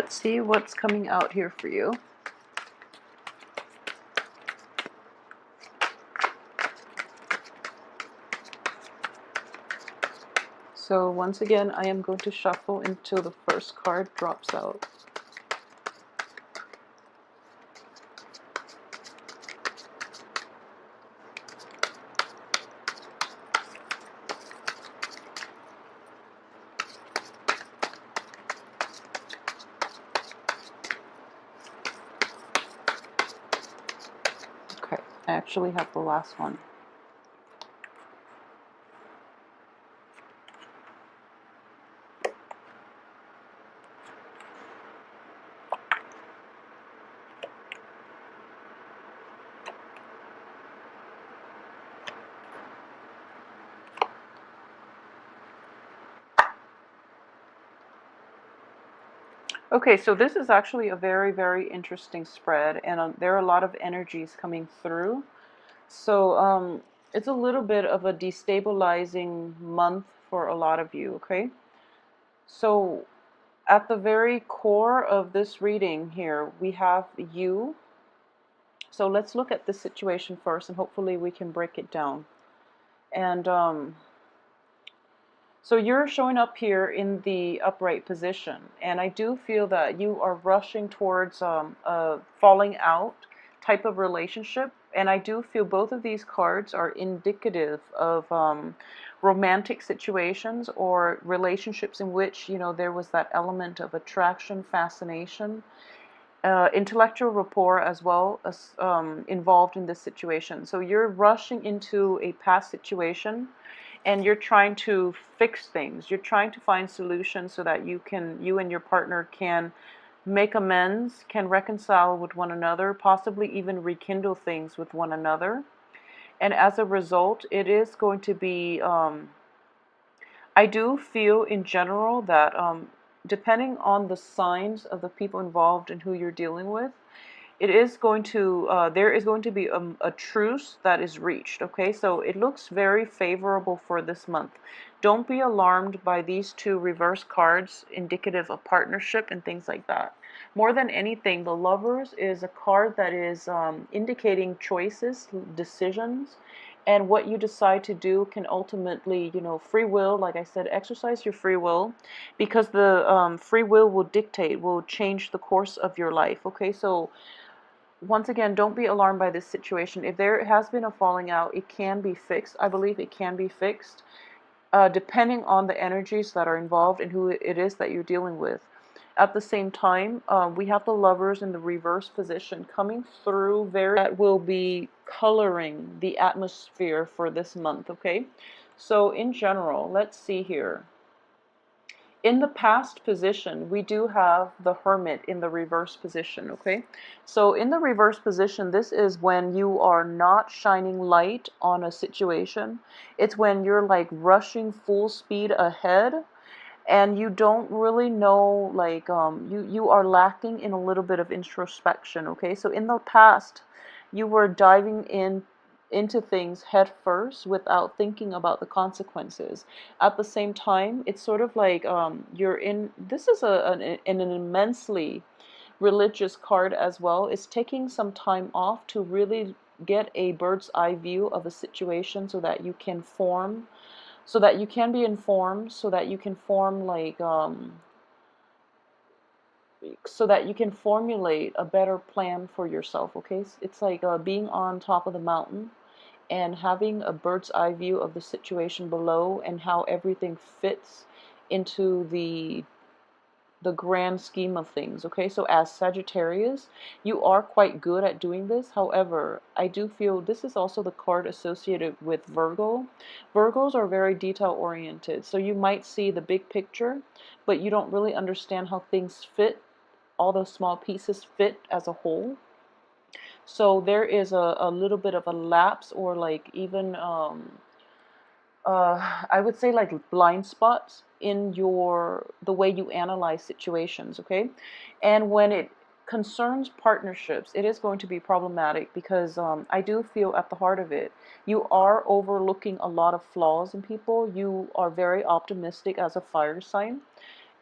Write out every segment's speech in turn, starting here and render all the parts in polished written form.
let's see what's coming out here for you. So once again, I am going to shuffle until the first card drops out. Okay, I actually have the last one. Okay, so this is actually a very, very interesting spread, and there are a lot of energies coming through. So it's a little bit of a destabilizing month for a lot of you, okay? So at the very core of this reading here, we have you. So let's look at this situation first, and hopefully we can break it down. And so you're showing up here in the upright position, and I do feel that you are rushing towards a falling out type of relationship, and I do feel both of these cards are indicative of romantic situations or relationships in which, you know, there was that element of attraction, fascination, intellectual rapport as well as involved in this situation. So you're rushing into a past situation and you're trying to fix things. You're trying to find solutions so that you and your partner can make amends, can reconcile with one another, possibly even rekindle things with one another. And as a result, it is going to be, I do feel in general that depending on the signs of the people involved and who you're dealing with, it is going to there is going to be a truce that is reached. Okay, so it looks very favorable for this month. Don't be alarmed by these two reverse cards indicative of partnership and things like that. More than anything, the Lovers is a card that is indicating choices, decisions, and what you decide to do can ultimately, you know, free will, like I said, exercise your free will, because the free will dictate, will change the course of your life. Okay, so once again, don't be alarmed by this situation. If there has been a falling out, it can be fixed. I believe it can be fixed, depending on the energies that are involved and who it is that you're dealing with. At the same time, we have the Lovers in the reverse position coming through that will be coloring the atmosphere for this month, okay? So in general, let's see here. In the past position, we do have the Hermit in the reverse position, okay? So in the reverse position, this is when you are not shining light on a situation. It's when you're like rushing full speed ahead and you don't really know, like, you are lacking in a little bit of introspection, okay? So in the past, you were diving into things head first without thinking about the consequences. At the same time, it's sort of like you're in, this is an immensely religious card as well. It's taking some time off to really get a bird's eye view of a situation so that you can form, so that you can be informed, so that you can form like so that you can formulate a better plan for yourself. Okay, it's like being on top of the mountain and having a bird's eye view of the situation below and how everything fits into the grand scheme of things. Okay, so as Sagittarius, you are quite good at doing this. However, I do feel this is also the card associated with Virgo. Virgos are very detail oriented, so you might see the big picture, but you don't really understand how things fit, all those small pieces fit as a whole. So there is a little bit of a lapse, or like even I would say like blind spots in the way you analyze situations, okay? And when it concerns partnerships, it is going to be problematic because I do feel at the heart of it, you are overlooking a lot of flaws in people. You are very optimistic as a fire sign.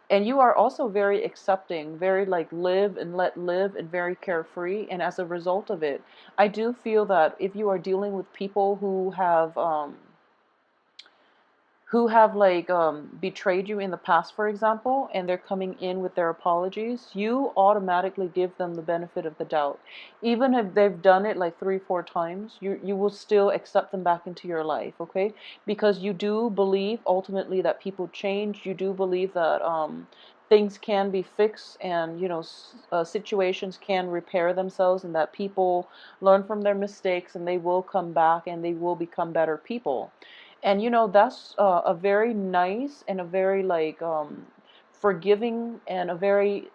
And you are also very accepting, very like live and let live, and very carefree. And as a result of it, I do feel that if you are dealing with people who have like betrayed you in the past, for example, and they're coming in with their apologies, you automatically give them the benefit of the doubt. Even if they've done it like 3 4 times, you will still accept them back into your life, okay? Because you do believe ultimately that people change. You do believe that things can be fixed, and situations can repair themselves, and that people learn from their mistakes and they will come back and they will become better people. And that's a very nice and a very like forgiving and a very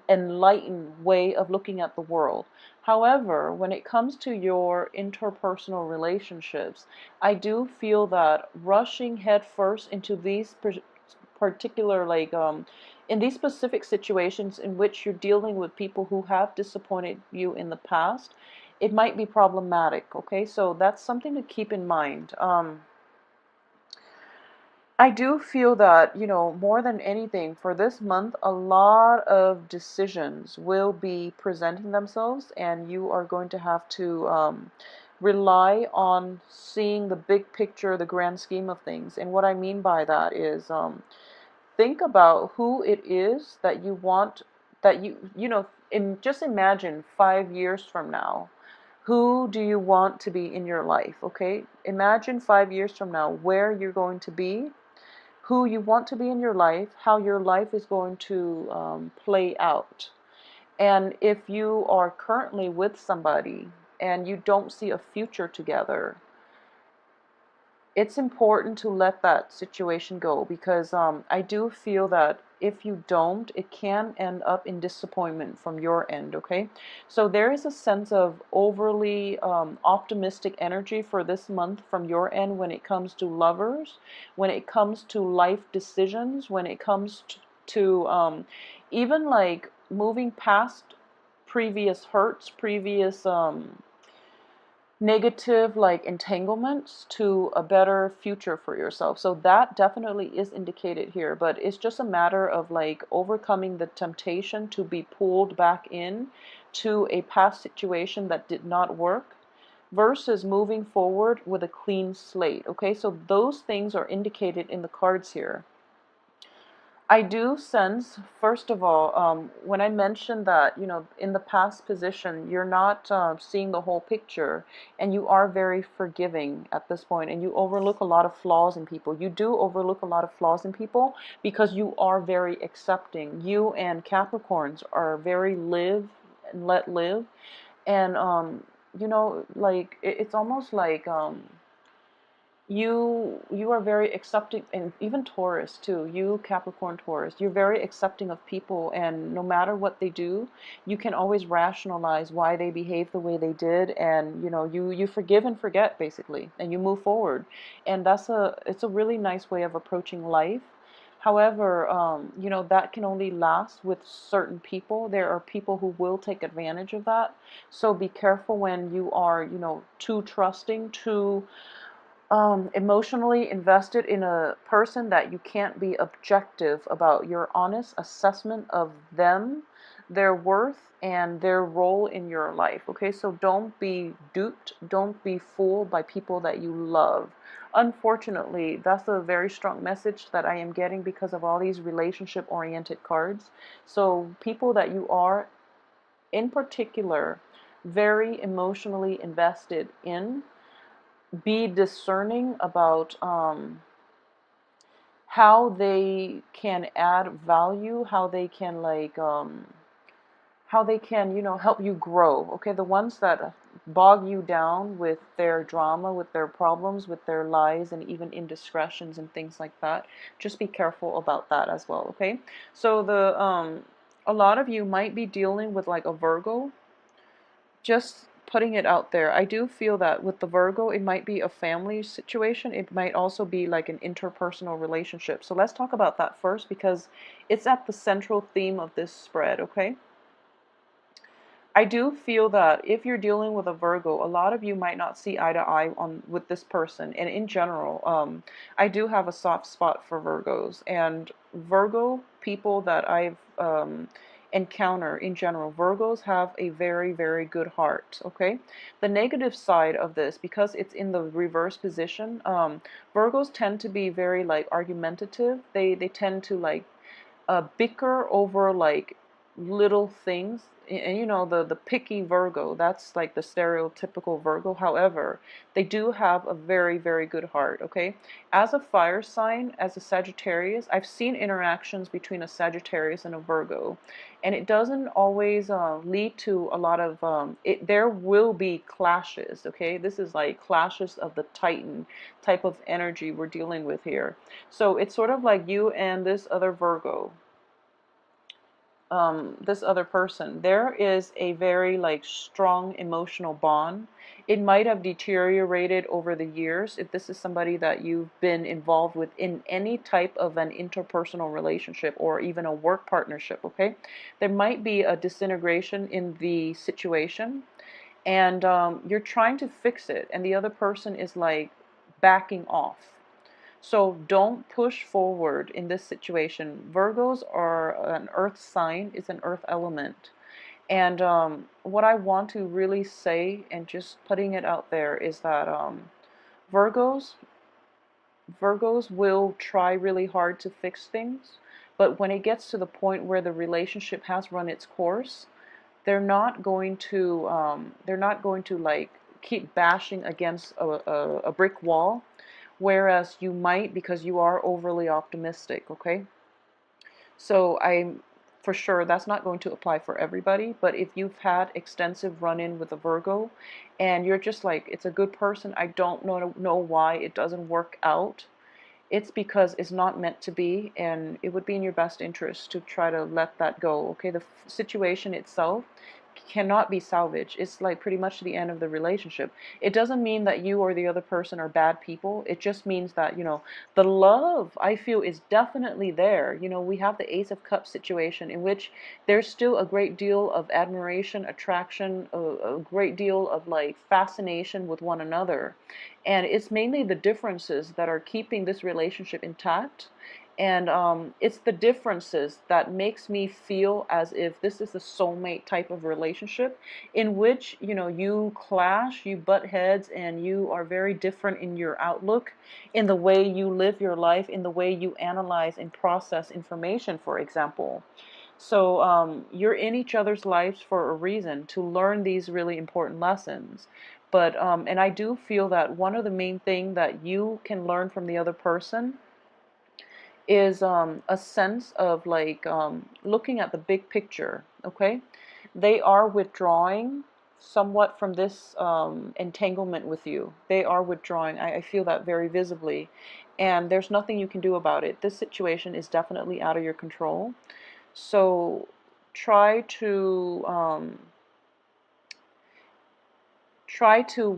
enlightened way of looking at the world. However, when it comes to your interpersonal relationships, I do feel that rushing headfirst into these particular like in these specific situations in which you're dealing with people who have disappointed you in the past, it might be problematic. Okay, so that's something to keep in mind. I do feel that, more than anything, for this month, a lot of decisions will be presenting themselves, and you are going to have to rely on seeing the big picture, the grand scheme of things. And what I mean by that is think about who it is that you want, that just imagine 5 years from now. Who do you want to be in your life? Okay, imagine 5 years from now where you're going to be, who you want to be in your life, how your life is going to play out. And if you are currently with somebody and you don't see a future together, it's important to let that situation go, because I do feel that if you don't, it can end up in disappointment from your end, okay? So there is a sense of overly optimistic energy for this month from your end when it comes to lovers, when it comes to life decisions, when it comes to even like moving past previous hurts, previous negative like entanglements to a better future for yourself. So that definitely is indicated here, but it's just a matter of like overcoming the temptation to be pulled back in to a past situation that did not work versus moving forward with a clean slate. Okay, so those things are indicated in the cards here. I do sense, first of all, when I mentioned that, in the past position, you're not seeing the whole picture, and you are very forgiving at this point, and you overlook a lot of flaws in people. You do overlook a lot of flaws in people because you are very accepting. You and Capricorns are very live and let live, and, like, it's almost like, you are very accepting, and even Taurus too, you Capricorn Taurus, you're very accepting of people, and no matter what they do, you can always rationalize why they behave the way they did, and you forgive and forget basically, and you move forward. And it's a really nice way of approaching life. However, that can only last with certain people. There are people who will take advantage of that. So be careful when you are, too trusting, too emotionally invested in a person, that you can't be objective about your honest assessment of them, their worth, and their role in your life. Okay, so don't be duped, don't be fooled by people that you love. Unfortunately, that's a very strong message that I am getting because of all these relationship oriented cards. So people that you are, in particular, very emotionally invested in, be discerning about how they can add value, how they can help you grow. Okay, the ones that bog you down with their drama, with their problems, with their lies, and even indiscretions and things like that, just be careful about that as well. Okay, so the a lot of you might be dealing with like a Virgo. Just putting it out there. I do feel that with the Virgo, it might be a family situation. It might also be like an interpersonal relationship. So let's talk about that first, because it's at the central theme of this spread, okay? I do feel that if you're dealing with a Virgo, a lot of you might not see eye to eye on with this person. And in general, I do have a soft spot for Virgos, and Virgo people that I've encounter in general, Virgos have a very, very good heart. Okay, the negative side of this, because it's in the reverse position, Virgos tend to be very like argumentative. They tend to like bicker over like little things. And you know, the picky Virgo, that's like the stereotypical Virgo. However, they do have a very, very good heart. Okay, as a fire sign, as a Sagittarius, I've seen interactions between a Sagittarius and a Virgo, and it doesn't always lead to a lot of there will be clashes. Okay, this is like clashes of the Titan type of energy we're dealing with here. So it's sort of like you and this other Virgo, this other person, there is a very like strong emotional bond. It might have deteriorated over the years if this is somebody that you've been involved with in any type of an interpersonal relationship or even a work partnership. Okay, there might be a disintegration in the situation, and you're trying to fix it, and the other person is like backing off. So don't push forward in this situation. Virgos are an earth sign, it's an earth element. And what I want to really say, and just putting it out there, is that Virgos, Virgos will try really hard to fix things, but when it gets to the point where the relationship has run its course, they're not going to like keep bashing against a brick wall, whereas you might, because you are overly optimistic. Okay, so I'm for sure that's not going to apply for everybody, but if you've had extensive run-in with a Virgo and you're just like, it's a good person, I don't know why it doesn't work out, it's because it's not meant to be, and it would be in your best interest to try to let that go. Okay, the situation itself cannot be salvaged. It's like pretty much the end of the relationship. It doesn't mean that you or the other person are bad people. It just means that, you know, the love, I feel, is definitely there. You know, we have the Ace of Cups situation in which there's still a great deal of admiration, attraction, a great deal of like fascination with one another. And it's mainly the differences that are keeping this relationship intact. And it's the differences that makes me feel as if this is a soulmate type of relationship in which, you know, you clash, you butt heads, and you are very different in your outlook, in the way you live your life, in the way you analyze and process information, for example. So you're in each other's lives for a reason, to learn these really important lessons. But and I do feel that one of the main things that you can learn from the other person is a sense of like looking at the big picture. Okay, they are withdrawing somewhat from this entanglement with you. They are withdrawing. I feel that very visibly, and there's nothing you can do about it. This situation is definitely out of your control. So try to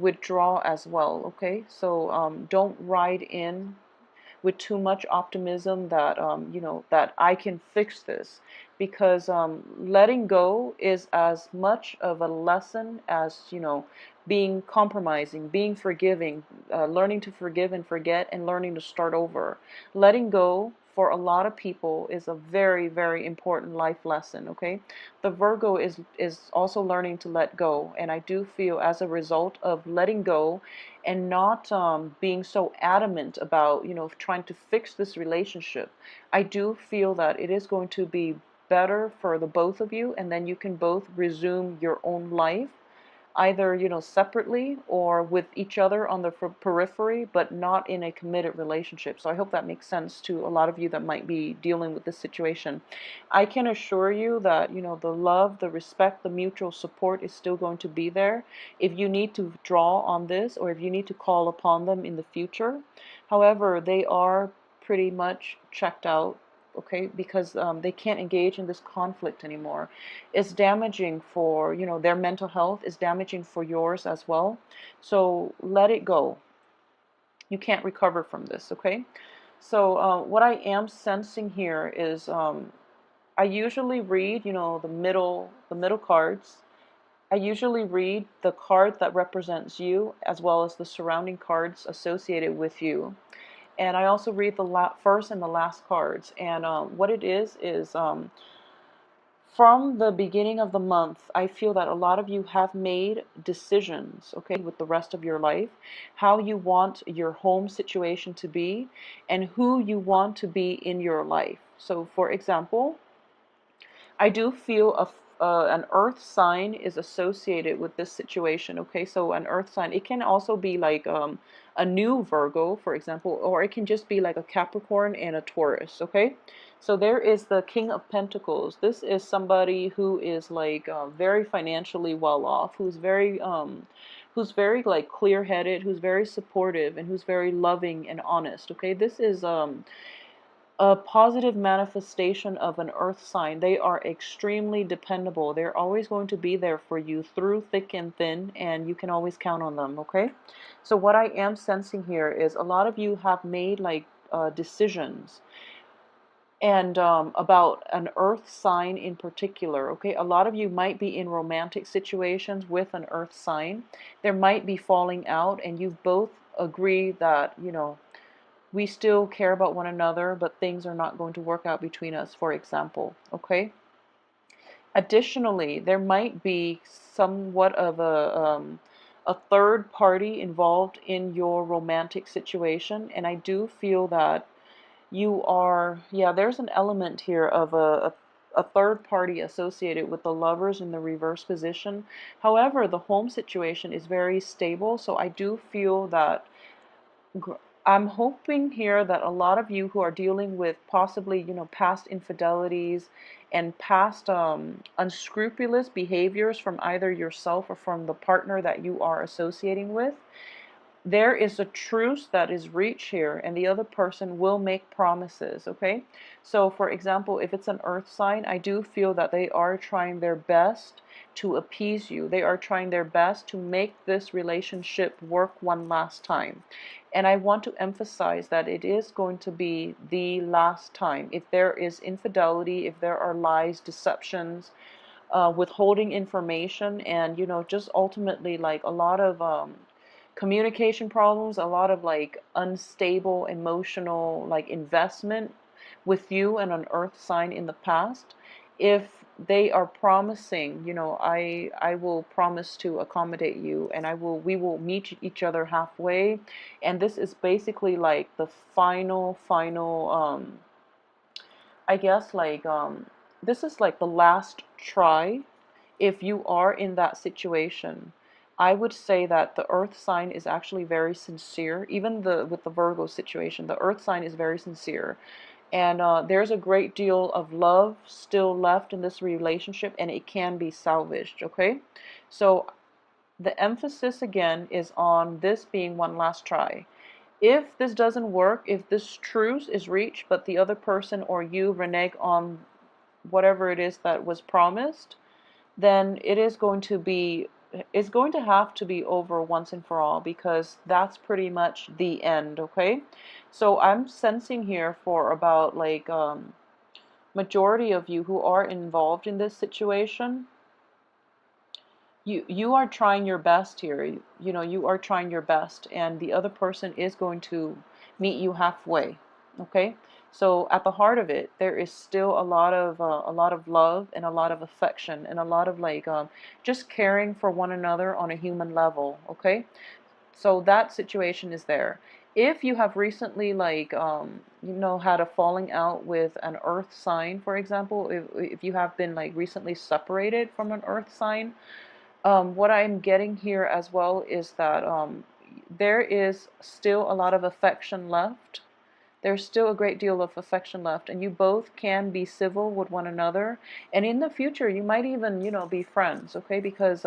withdraw as well. Okay, so don't ride in with too much optimism that you know, that I can fix this, because letting go is as much of a lesson as, you know, being compromising, being forgiving, learning to forgive and forget, and learning to start over. Letting go for a lot of people is a very, very important life lesson. Okay, the Virgo is also learning to let go, and I do feel as a result of letting go and not being so adamant about, you know, trying to fix this relationship, I do feel that it is going to be better for the both of you, and then you can both resume your own life, either, you know, separately or with each other on the periphery, but not in a committed relationship. So I hope that makes sense to a lot of you that might be dealing with this situation. I can assure you that, you know, the love, the respect, the mutual support is still going to be there if you need to draw on this, or if you need to call upon them in the future. However, they are pretty much checked out. Okay, because they can't engage in this conflict anymore. It's damaging for, you know, their mental health, is damaging for yours as well. So let it go. You can't recover from this. Okay, so what I am sensing here is I usually read, you know, the middle cards, I usually read the card that represents you as well as the surrounding cards associated with you. And I also read the first and the last cards. And what it is from the beginning of the month, I feel that a lot of you have made decisions, okay, with the rest of your life, how you want your home situation to be and who you want to be in your life. So, for example, I do feel an earth sign is associated with this situation. Okay, so an earth sign, it can also be like a new Virgo, for example, or it can just be like a Capricorn and a Taurus. Okay, so there is the King of Pentacles. This is somebody who is like very financially well off, who's very like clear-headed, who's very supportive, and who's very loving and honest. Okay, this is a positive manifestation of an earth sign. They are extremely dependable. They're always going to be there for you through thick and thin, and you can always count on them, okay? So what I am sensing here is a lot of you have made like decisions and about an earth sign in particular, okay? A lot of you might be in romantic situations with an earth sign. There might be falling out, and you both agree that, you know, we still care about one another, but things are not going to work out between us, for example, okay? Additionally, there might be somewhat of a third party involved in your romantic situation, and I do feel that you are, yeah, there's an element here of a third party associated with the lovers in the reverse position. However, the home situation is very stable, so I do feel that I'm hoping here that a lot of you who are dealing with possibly, you know, past infidelities and past unscrupulous behaviors from either yourself or from the partner that you are associating with, there is a truce that is reached here, and the other person will make promises, okay? So, for example, if it's an earth sign, I do feel that they are trying their best to appease you. They are trying their best to make this relationship work one last time. And I want to emphasize that it is going to be the last time. If there is infidelity, if there are lies, deceptions, withholding information, and, you know, just ultimately like a lot of communication problems, a lot of like unstable emotional like investment with you and an earth sign in the past, if they are promising, you know, I will promise to accommodate you, and we will meet each other halfway, and this is basically like the final I guess like this is like the last try. If you are in that situation, I would say that the earth sign is actually very sincere. Even with the Virgo situation, the earth sign is very sincere. And there's a great deal of love still left in this relationship, and it can be salvaged, okay? So the emphasis again is on this being one last try. If this doesn't work, if this truce is reached, but the other person or you renege on whatever it is that was promised, then it's going to have to be over once and for all, because that's pretty much the end, okay? So I'm sensing here for about like majority of you who are involved in this situation, you are trying your best here. You know, you are trying your best, and the other person is going to meet you halfway, okay? So at the heart of it, there is still a lot of love and a lot of affection and a lot of like just caring for one another on a human level, okay? So that situation is there. If you have recently like you know, had a falling out with an earth sign, for example, if you have been like recently separated from an earth sign, what I'm getting here as well is that there is still a lot of affection left. There's still a great deal of affection left, and you both can be civil with one another. And in the future, you might even, you know, be friends, okay? Because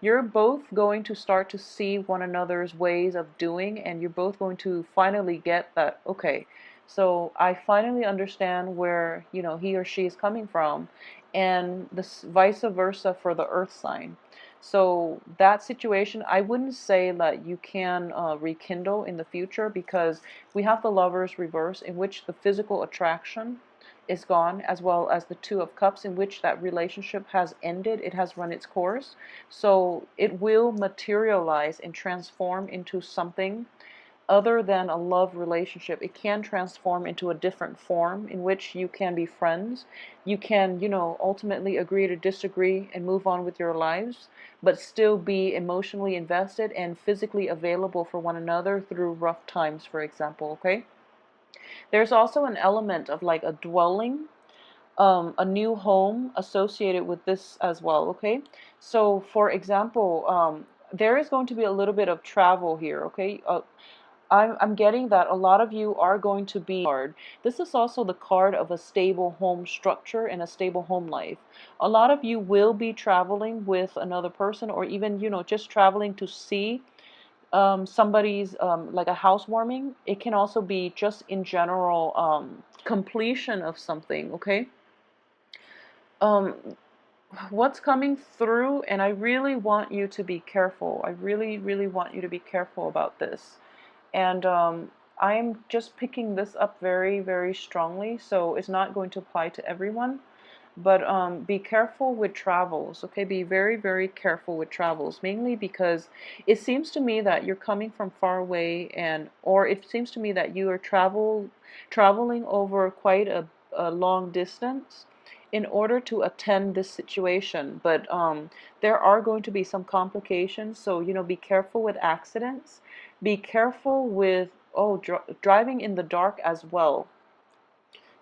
you're both going to start to see one another's ways of doing, and you're both going to finally get that, okay, so I finally understand where, you know, he or she is coming from, and this vice versa for the earth sign. So that situation, I wouldn't say that you can rekindle in the future, because we have the lovers reverse, in which the physical attraction is gone, as well as the Two of Cups, in which that relationship has ended. It has run its course. So it will materialize and transform into something other than a love relationship. It can transform into a different form in which you can be friends. You can, ultimately agree to disagree and move on with your lives, but still be emotionally invested and physically available for one another through rough times, for example, okay? There's also an element of like a dwelling, a new home associated with this as well, okay? So, for example, there is going to be a little bit of travel here, okay? I'm getting that a lot of you are going to be hard. This is also the card of a stable home structure and a stable home life. A lot of you will be traveling with another person, or even, just traveling to see somebody's like a housewarming. It can also be just in general completion of something, okay? Um, what's coming through, and I really want you to be careful. I really, really want you to be careful about this. And I'm just picking this up very, very strongly, so it's not going to apply to everyone. But be careful with travels, okay? Be very, very careful with travels, mainly because it seems to me that you're coming from far away, or it seems to me that you are traveling over quite a long distance in order to attend this situation. But there are going to be some complications, so be careful with accidents. Be careful with driving in the dark as well.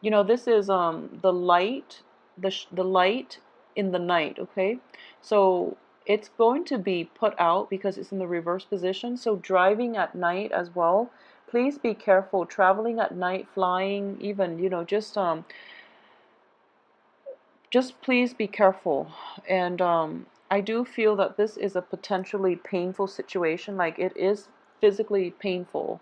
This is the light, the light in the night, okay? So it's going to be put out because it's in the reverse position. So driving at night as well, please be careful. Traveling at night, flying, even, just please be careful. And I do feel that this is a potentially painful situation. Like, it is physically painful.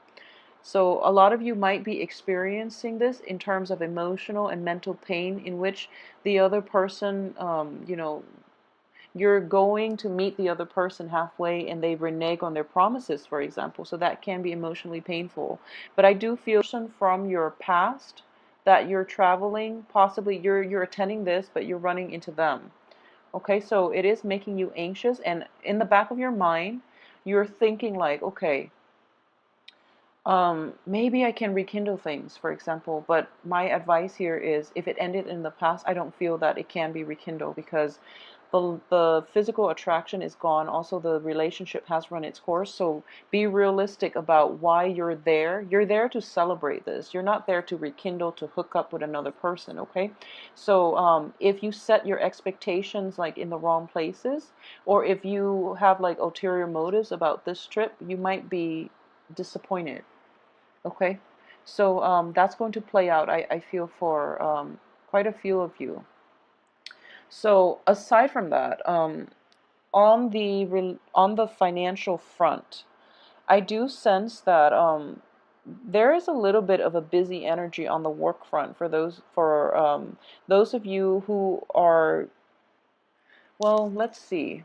So a lot of you might be experiencing this in terms of emotional and mental pain, in which the other person, you're going to meet the other person halfway and they renege on their promises, for example. So that can be emotionally painful. But I do feel from your past that you're traveling, possibly you're attending this, but you're running into them. Okay, so it is making you anxious, and in the back of your mind, you're thinking like, okay, maybe I can rekindle things, for example, but my advice here is, if it ended in the past, I don't feel that it can be rekindled, because the physical attraction is gone. Also, the relationship has run its course. So be realistic about why you're there. You're there to celebrate this. You're not there to rekindle, to hook up with another person, okay? So if you set your expectations like in the wrong places, or if you have like ulterior motives about this trip, you might be disappointed. Okay, so that's going to play out, I feel, for quite a few of you. So aside from that, on the financial front, I do sense that there is a little bit of a busy energy on the work front for those of you who are, well, let's see.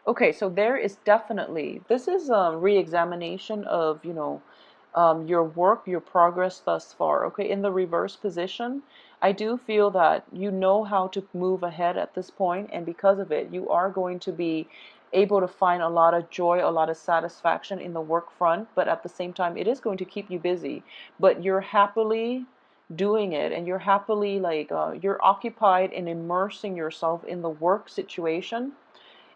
Okay, so there is definitely, this is a re-examination of, your work, your progress thus far. Okay, in the reverse position, I do feel that you know how to move ahead at this point, and because of it, you are going to be able to find a lot of joy, a lot of satisfaction in the work front, but at the same time, it is going to keep you busy, but you're happily doing it, and you're happily, like, you're occupied in immersing yourself in the work situation,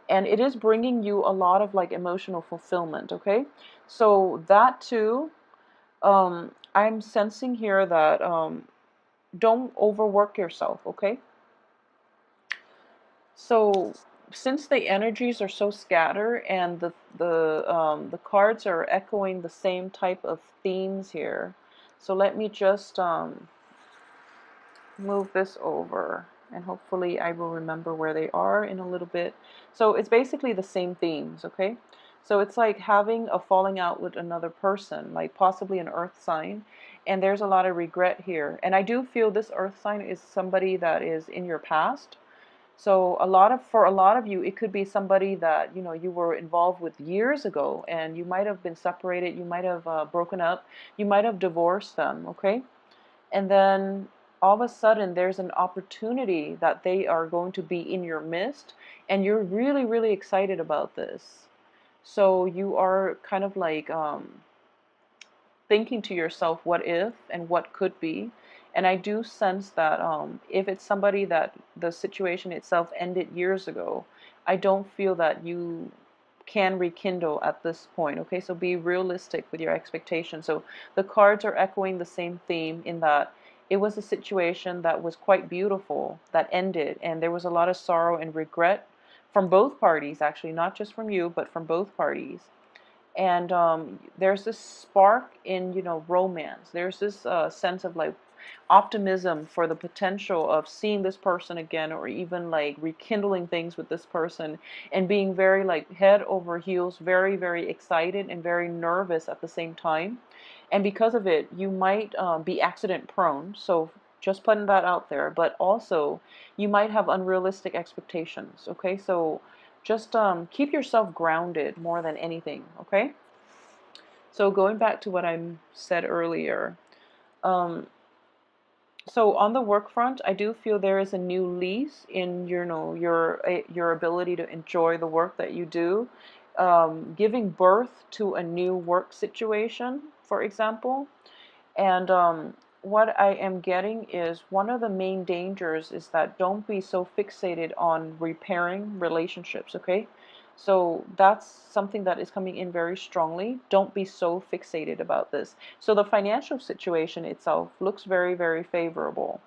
and it is bringing you a lot of like emotional fulfillment. Okay, so that too, I'm sensing here that don't overwork yourself. Okay, so since the energies are so scattered, and the cards are echoing the same type of themes here, so let me just move this over, and hopefully I will remember where they are in a little bit. So it's basically the same themes, okay? So it's like having a falling out with another person, like possibly an earth sign, and there's a lot of regret here. And I do feel this earth sign is somebody that is in your past. So for a lot of you, it could be somebody that, you were involved with years ago, and you might have been separated, you might have broken up, you might have divorced them, okay? And then all of a sudden there's an opportunity that they are going to be in your midst, and you're really, really excited about this. So you are kind of like thinking to yourself, what if and what could be. And I do sense that if it's somebody that the situation itself ended years ago, I don't feel that you can rekindle at this point. Okay, so be realistic with your expectations. So the cards are echoing the same theme in that it was a situation that was quite beautiful that ended, and there was a lot of sorrow and regret from both parties, actually, not just from you, but from both parties. And there's this spark in, romance. There's this sense of like optimism for the potential of seeing this person again, or even like rekindling things with this person, and being very like head over heels, very, very excited and very nervous at the same time. And because of it, you might be accident prone. So just putting that out there. But also, you might have unrealistic expectations. Okay, so just keep yourself grounded more than anything. Okay, so going back to what I said earlier, um, so on the work front, I do feel there is a new lease in your ability to enjoy the work that you do. Giving birth to a new work situation, for example. And what I am getting is one of the main dangers is that don't be so fixated on repairing relationships, okay? So that's something that is coming in very strongly. Don't be so fixated about this. So the financial situation itself looks very, very favorable.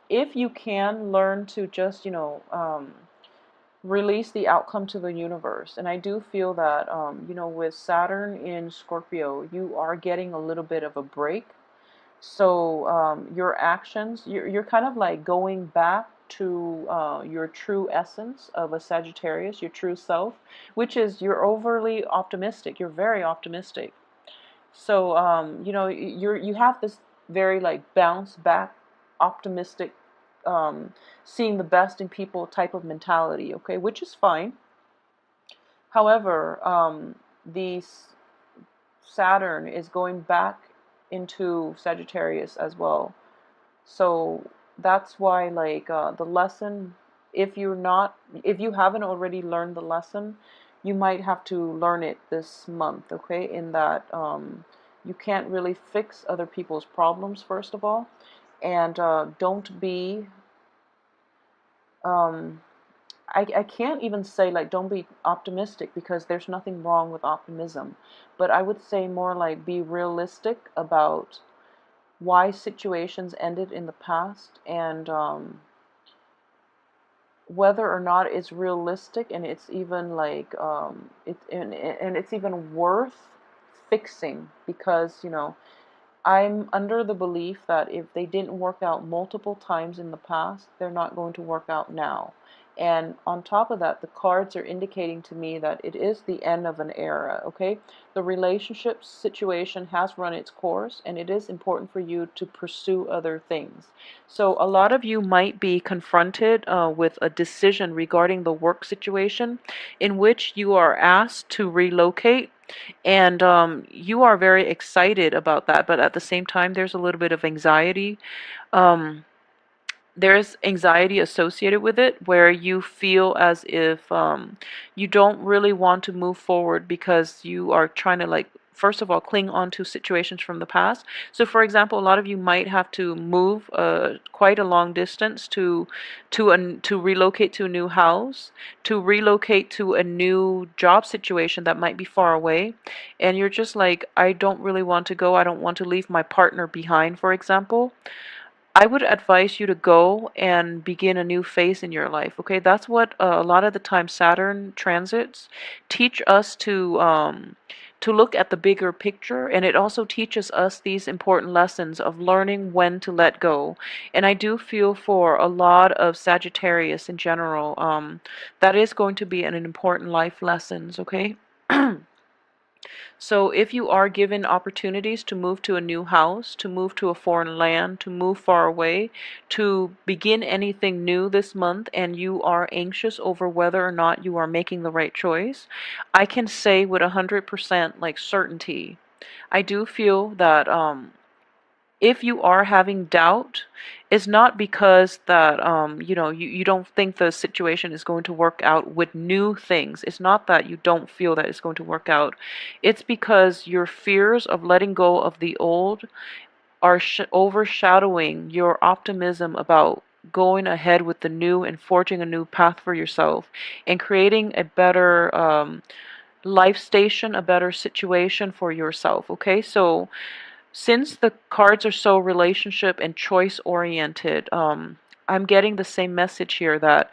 If you can learn to just, release the outcome to the universe. And I do feel that, with Saturn in Scorpio, you are getting a little bit of a break. So your actions, you're kind of like going back to your true essence of a Sagittarius, your true self, which is you're overly optimistic. You're very optimistic. So you have this very like bounce back, optimistic, seeing the best in people type of mentality. Okay, which is fine. However, the Saturn is going back into Sagittarius as well. So that's why, like, the lesson, if you haven't already learned the lesson, you might have to learn it this month, okay? In that you can't really fix other people's problems, first of all, and don't be, um, I can't even say, like, don't be optimistic, because there's nothing wrong with optimism, but I would say more like be realistic about why situations ended in the past, and whether or not it's realistic, and it's even like and it's even worth fixing, because I'm under the belief that if they didn't work out multiple times in the past, they're not going to work out now. And on top of that, the cards are indicating to me that it is the end of an era, okay? The relationship situation has run its course, and it is important for you to pursue other things. So a lot of you might be confronted with a decision regarding the work situation in which you are asked to relocate, and you are very excited about that, but at the same time, there's a little bit of anxiety. Um, there's anxiety associated with it, where you feel as if you don't really want to move forward, because you are trying to, like, first of all, cling on to situations from the past. So for example, a lot of you might have to move quite a long distance to relocate to a new house, to relocate to a new job situation that might be far away, and you're just like, I don't really want to go. I don't want to leave my partner behind, for example. I would advise you to go and begin a new phase in your life. Okay, that's what a lot of the time Saturn transits teach us to look at the bigger picture, and it also teaches us these important lessons of learning when to let go. And I do feel for a lot of Sagittarius in general, that is going to be an important life lessons. Okay. So if you are given opportunities to move to a new house, to move to a foreign land, to move far away, to begin anything new this month, and you are anxious over whether or not you are making the right choice, I can say with 100% like certainty, I do feel that if you are having doubt, it's not because that you don't think the situation is going to work out with new things. It's not that you don't feel that it's going to work out. It's because your fears of letting go of the old are overshadowing your optimism about going ahead with the new and forging a new path for yourself and creating a better life station, a better situation for yourself. Okay, so since the cards are so relationship and choice oriented, I'm getting the same message here that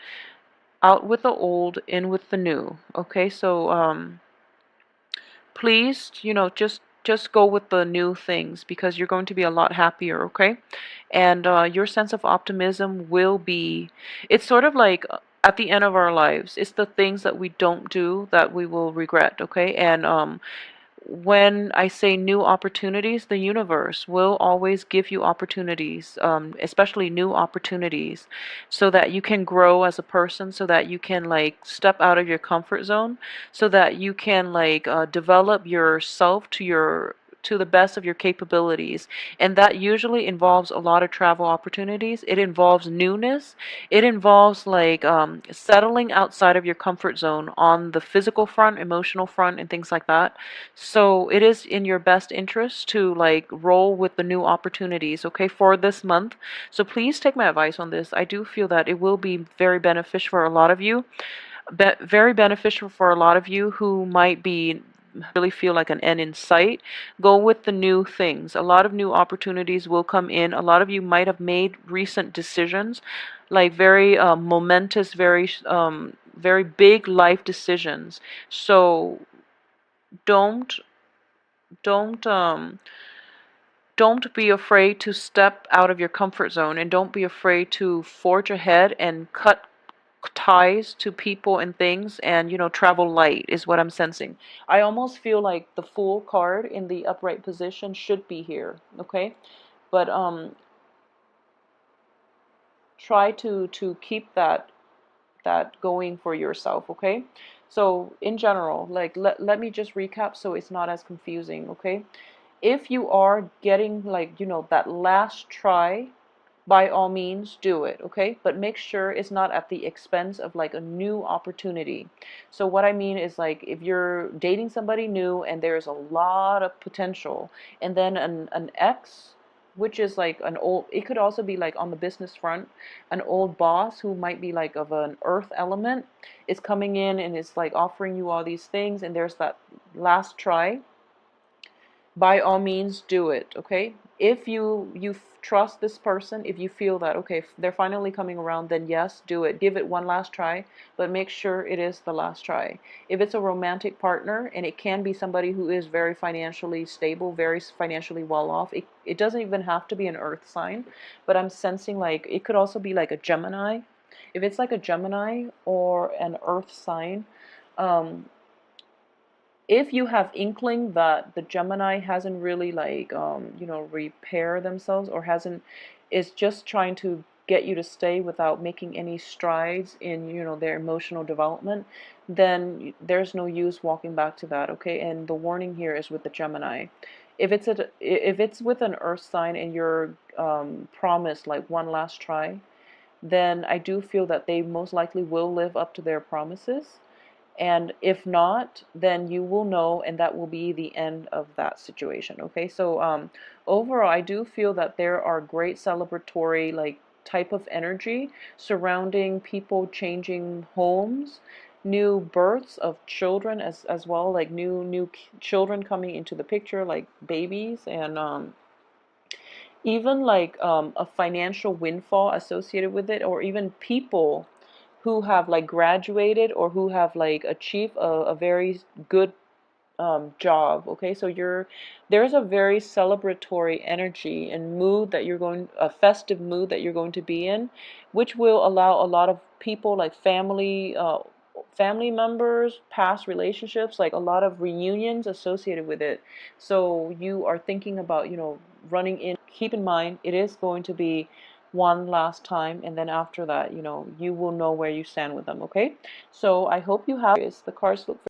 out with the old, in with the new. Okay, so please, just go with the new things because you're going to be a lot happier. Okay, and your sense of optimism will be. It's sort of like. At the end of our lives, it's the things that we don't do that we will regret, okay? And when I say new opportunities, the universe will always give you opportunities, especially new opportunities, so that you can grow as a person, so that you can like step out of your comfort zone, so that you can like develop yourself to the best of your capabilities. And that usually involves a lot of travel opportunities. It involves newness. It involves like settling outside of your comfort zone on the physical front, emotional front, and things like that. So it is in your best interest to like roll with the new opportunities, okay, for this month. So please take my advice on this. I do feel that it will be very beneficial for a lot of you. Very beneficial for a lot of you who might be really feel like an end in sight. Go with the new things. A lot of new opportunities will come in. A lot of you might have made recent decisions, like very momentous, very big life decisions. So don't don't um don't be afraid to step out of your comfort zone, and don't be afraid to forge ahead and cut ties to people and things, and travel light is what I'm sensing. I almost feel like the Fool card in the upright position should be here, okay? But try to keep that going for yourself, okay? So in general, like let me just recap so it's not as confusing, okay? If you are getting like that last try, by all means do it, okay? But make sure it's not at the expense of like a new opportunity. So what I mean is, like, if you're dating somebody new and there's a lot of potential, and then an ex, which is like an old, it could also be like on the business front, an old boss who might be like of an earth element is coming in and is like offering you all these things, and there's that last try. By all means do it, okay? If you trust this person, if you feel that okay, they're finally coming around, then yes, do it. Give it one last try, but make sure it is the last try. If it's a romantic partner, and it can be somebody who is very financially stable, very financially well off, it doesn't even have to be an earth sign, but I'm sensing like it could also be like a Gemini. If it's like a Gemini or an earth sign, um, if you have inkling that the Gemini hasn't really like repair themselves, or hasn't, is just trying to get you to stay without making any strides in their emotional development, then there's no use walking back to that, okay? And the warning here is with the Gemini. If it's with an earth sign and you're promised like one last try, then I do feel that they most likely will live up to their promises. And if not, then you will know, and that will be the end of that situation. Okay, so overall, I do feel that there are great celebratory like type of energy surrounding people changing homes, new births of children as well, like new children coming into the picture, like babies, and even like a financial windfall associated with it, or even people who have like graduated or who have like achieved a very good job. Okay, so there's a very celebratory energy and mood that you're going, a festive mood that you're going to be in, which will allow a lot of people, like family members, past relationships, like a lot of reunions associated with it. So you are thinking about running in. Keep in mind it is going to be one last time, and then after that you will know where you stand with them. Okay, so I hope you have the cards look